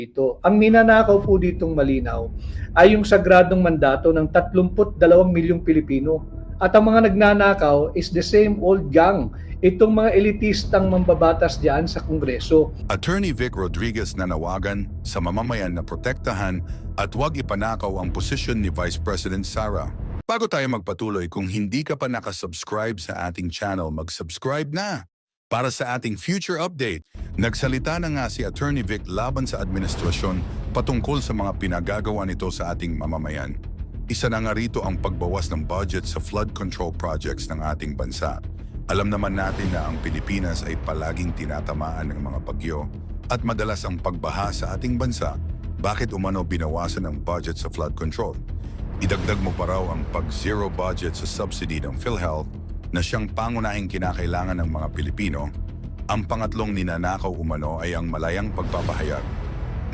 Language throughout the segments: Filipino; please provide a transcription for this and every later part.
Ito. Ang ninanakaw po ditong malinaw ay yung sagradong mandato ng 32 milyong Pilipino. At ang mga nagnanakaw is the same old gang. Itong mga elitistang mambabatas diyan sa Kongreso. Attorney Vic Rodriguez nanawagan sa mamamayan na protektahan at huwag ipanakaw ang posisyon ni Vice President Sara. Bago tayo magpatuloy, kung hindi ka pa nakasubscribe sa ating channel, mag-subscribe na. Para sa ating future update, nagsalita na nga si Attorney Vic laban sa administrasyon patungkol sa mga pinagagawa nito sa ating mamamayan. Isa na nga rito ang pagbawas ng budget sa flood control projects ng ating bansa. Alam naman natin na ang Pilipinas ay palaging tinatamaan ng mga bagyo at madalas ang pagbaha sa ating bansa. Bakit umano binawasan ang budget sa flood control? Idagdag mo pa raw ang pag-zero budget sa subsidy ng PhilHealth na siyang pangunahing kinakailangan ng mga Pilipino. Ang pangatlong ninanakaw umano ay ang malayang pagpapahayag.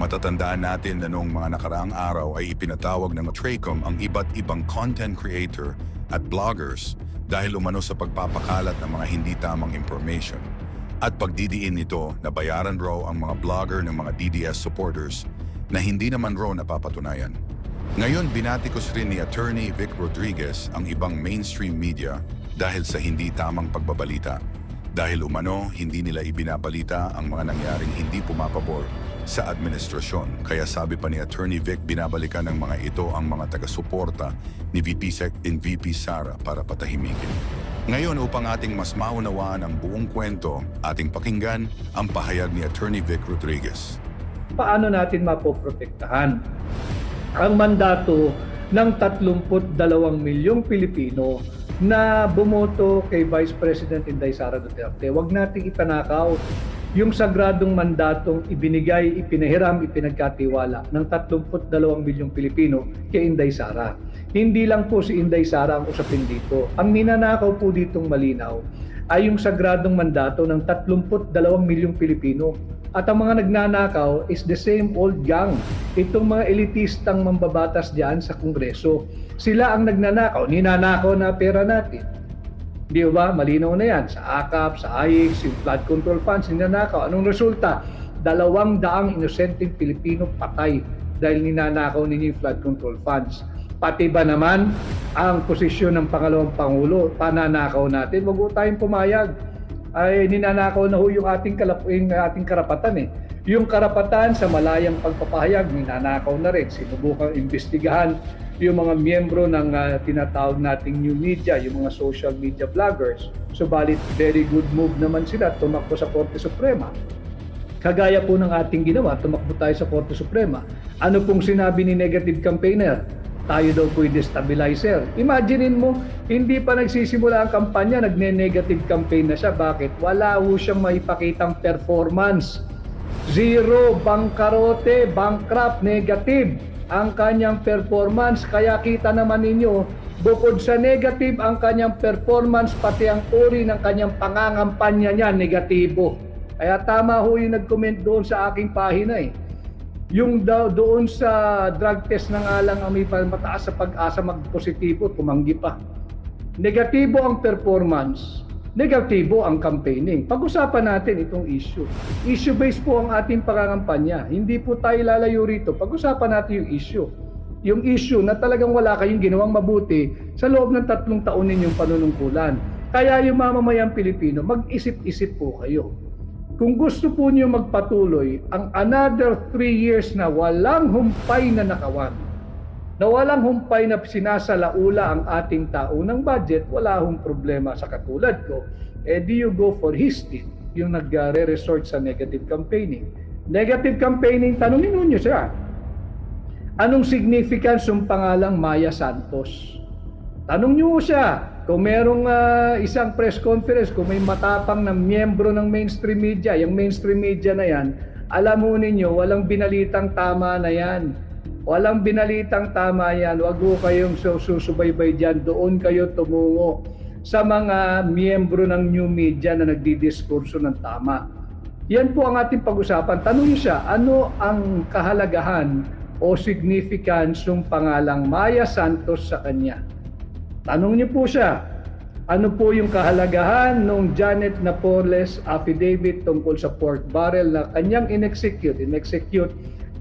Matatandaan natin na noong mga nakaraang araw ay ipinatawag ng TRACOM ang iba't ibang content creator at bloggers dahil umano sa pagpapakalat ng mga hindi tamang information. At pagdidiin nito na bayaran raw ang mga blogger ng mga DDS supporters na hindi naman raw napapatunayan. Ngayon, binatikos rin ni Attorney Vic Rodriguez ang ibang mainstream media dahil sa hindi tamang pagbabalita. Dahil umano, hindi nila ibinabalita ang mga nangyaring hindi pumapabor sa administrasyon. Kaya sabi pa ni Attorney Vic, binabalikan ng mga ito ang mga taga-suporta ni VP Sec and VP Sara para patahimikin. Ngayon, upang ating mas maunawaan ang buong kwento, ating pakinggan ang pahayag ni Attorney Vic Rodriguez. Paano natin mapoprotektahan ang mandato ng 32 milyong Pilipino na bumoto kay Vice President Inday Sara Duterte? Huwag nating ipanakaw yung sagradong mandatong ibinigay, ipinahiram, ipinagkatiwala ng 32 milyong Pilipino kay Inday Sara. Hindi lang po si Inday Sara ang usapin dito. Ang ninanakaw po ditong malinaw ay yung sagradong mandato ng 32 milyong Pilipino. At ang mga nagnanakaw is the same old gang. Itong mga elitistang mambabatas diyan sa Kongreso. Sila ang nagnanakaw, ninanakaw na pera natin. Di ba? Malinaw na yan. Sa AKAP, sa AIX, yung flood control funds, ninanakaw. Anong resulta? 200 inosenteng Pilipino patay dahil ninanakaw ninyo yung flood control funds. Pati ba naman ang posisyon ng pangalawang Pangulo, pananakaw natin? Wag po tayong pumayag. Ay ninanakaw na ho yung ating karapatan eh. Yung karapatan sa malayang pagpapahayag, ninanakaw na rin. Sinubukang imbestigahan yung mga miyembro ng tinatawag nating new media, yung mga social media vloggers. Subalit, very good move naman sila, tumakbo sa Korte Suprema. Kagaya po ng ating ginawa, tumakbo tayo sa Korte Suprema. Ano pong sinabi ni negative campaigner? Tayo daw po'y destabilizer. Imaginein mo, hindi pa nagsisimula ang kampanya, nagne-negative campaign na siya. Bakit? Wala ho siyang maipakitang performance. Zero, bangkarote, bankrupt, negative ang kanyang performance. Kaya kita naman ninyo, bukod sa negative ang kanyang performance, pati ang uri ng kanyang pangangampanya niya, negatibo. Kaya tama ho yung nag-comment doon sa aking pahina eh. Yung doon sa drug test na nga lang ang may mataas sa pag-asa magpositibo, tumanggi pa. Negatibo ang performance, negatibo ang campaigning. Pag-usapan natin itong issue. Issue-based po ang ating pangangampanya. Hindi po tayo lalayo rito. Pag-usapan natin yung issue. Yung issue na talagang wala kayong ginawang mabuti sa loob ng 3 taon ninyong panunungkulan. Kaya yung mamamayang Pilipino, mag-isip-isip po kayo. Kung gusto po niyo magpatuloy ang another 3 years na walang humpay na nakawan, na walang humpay na sinasalaula ang ating taunang budget, wala hong problema sa katulad ko, do you go for his team, yung nagre-resort sa negative campaigning. Negative campaigning, tanungin niyo siya, anong significance yung pangalang Maya Santos? Tanong niyo siya. Kung merong isang press conference, kung may matapang na miyembro ng mainstream media, yung mainstream media na yan, alam mo ninyo, walang binalitang tama na yan. Walang binalitang tama yan. Huwag po kayong susubaybay dyan. Doon kayo tumungo sa mga miyembro ng new media na nagdidiskurso ng tama. Yan po ang ating pag-usapan. Tanungin siya, ano ang kahalagahan o significance ng pangalang Maya Santos sa kanya? Tanong niyo po siya, ano po yung kahalagahan ng Janet Napoles affidavit tungkol sa pork barrel na kanyang in-execute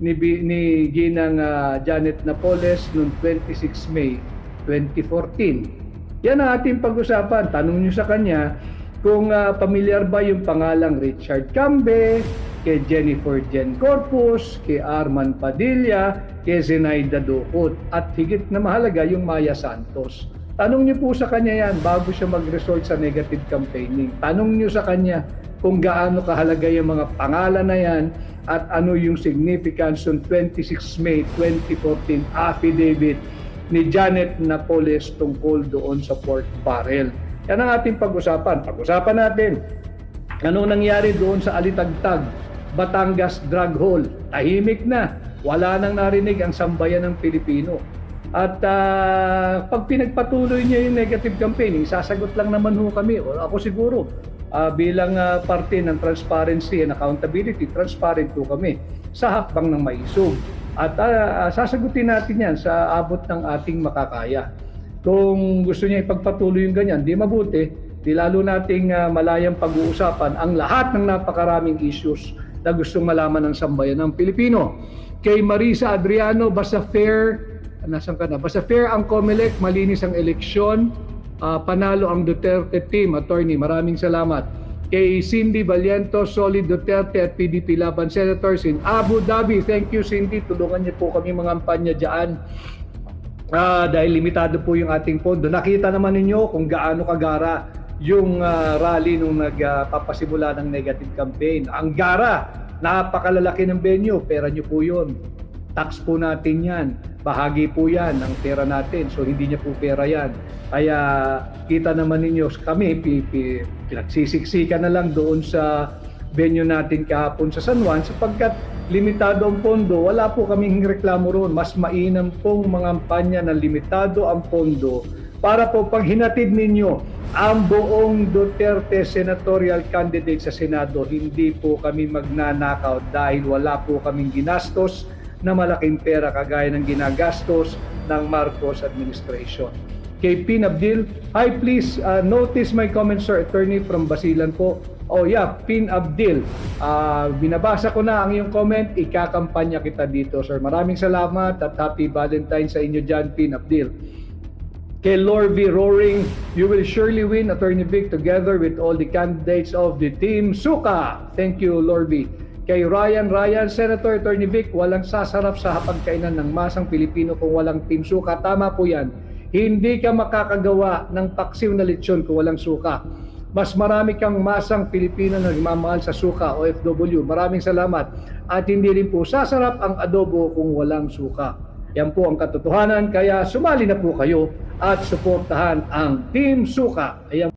ni Ginang Janet Napoles noong 26 May 2014. Yan ang ating pag-usapan. Tanong nyo sa kanya kung pamilyar ba yung pangalang Richard Cambe, kay Jennifer Jen Corpus, kay Arman Padilla, kay Zenaida Ducot, at higit na mahalaga yung Maya Santos. Tanong niyo po sa kanya yan bago siya mag-resort sa negative campaigning. Tanong niyo sa kanya kung gaano kahalaga yung mga pangalan na yan at ano yung significance ng 26 May 2014 affidavit ni Janet Napoles tungkol doon sa pork barrel. Yan ang ating pag-usapan. Pag-usapan natin ano nangyari doon sa Alitagtag, Batangas Drug Hall. Tahimik na. Wala nang narinig ang sambayan ng Pilipino. At pag pinagpatuloy niya yung negative campaigning, sasagot lang naman ho kami. O ako siguro, bilang parte ng transparency and accountability, transparent po kami sa hakbang ng maisog. At sasagutin natin yan sa abot ng ating makakaya. Kung gusto niya ipagpatuloy yung ganyan, di mabuti, di lalo nating malayang pag-uusapan ang lahat ng napakaraming issues na gustong malaman ng sambayan ng Pilipino. Kay Marisa Adriano, basta fair, nasan ka na? Basta fair ang COMELEC, malinis ang eleksyon, panalo ang Duterte team, attorney, maraming salamat. Kay Cindy Valiento, Solid Duterte at PDP Laban Senators in Abu Dhabi. Thank you, Cindy. Tulungan niyo po kami mga kampanya dyan. Dahil limitado po yung ating pondo. Nakita naman ninyo kung gaano kagara yung rally nung nagpapasimula ng negative campaign. Ang gara, napakalalaki ng venue, pera nyo po yun. Tax po natin yan. Bahagi po yan ng pera natin. So hindi niya po pera yan. Kaya kita naman ninyo, kami pinagsisiksikan na lang doon sa venue natin kahapon sa San Juan sapagkat limitado ang pondo. Wala po kaming reklamo roon. Mas mainam pong mga kampanya na limitado ang pondo para po pag hinatid ninyo ang buong Duterte senatorial candidate sa Senado, hindi po kami magnanakaw dahil wala po kaming ginastos na malaking pera kagaya ng ginagastos ng Marcos administration. Kay Pin Abdil, hi, please notice my comment, sir. Attorney from Basilan po. Oh yeah, Pin Abdil, binabasa ko na ang iyong comment, ikakampanya kita dito, sir. Maraming salamat at happy Valentine sa inyo dyan, Pin Abdil. Kay Lorvie Roaring, you will surely win, Attorney Vic, together with all the candidates of the Team Suka. Thank you, Lorvie. Kay Ryan, Senator Attorney Vic, walang sasarap sa hapagkainan ng masang Pilipino kung walang Team Suka. Tama po yan. Hindi ka makakagawa ng paksiw na lechon kung walang suka. Mas marami kang masang Pilipino na nagmamahal sa suka, OFW. Maraming salamat. At hindi rin po sasarap ang adobo kung walang suka. Yan po ang katotohanan, kaya sumali na po kayo at suportahan ang Team Suka. Ayan.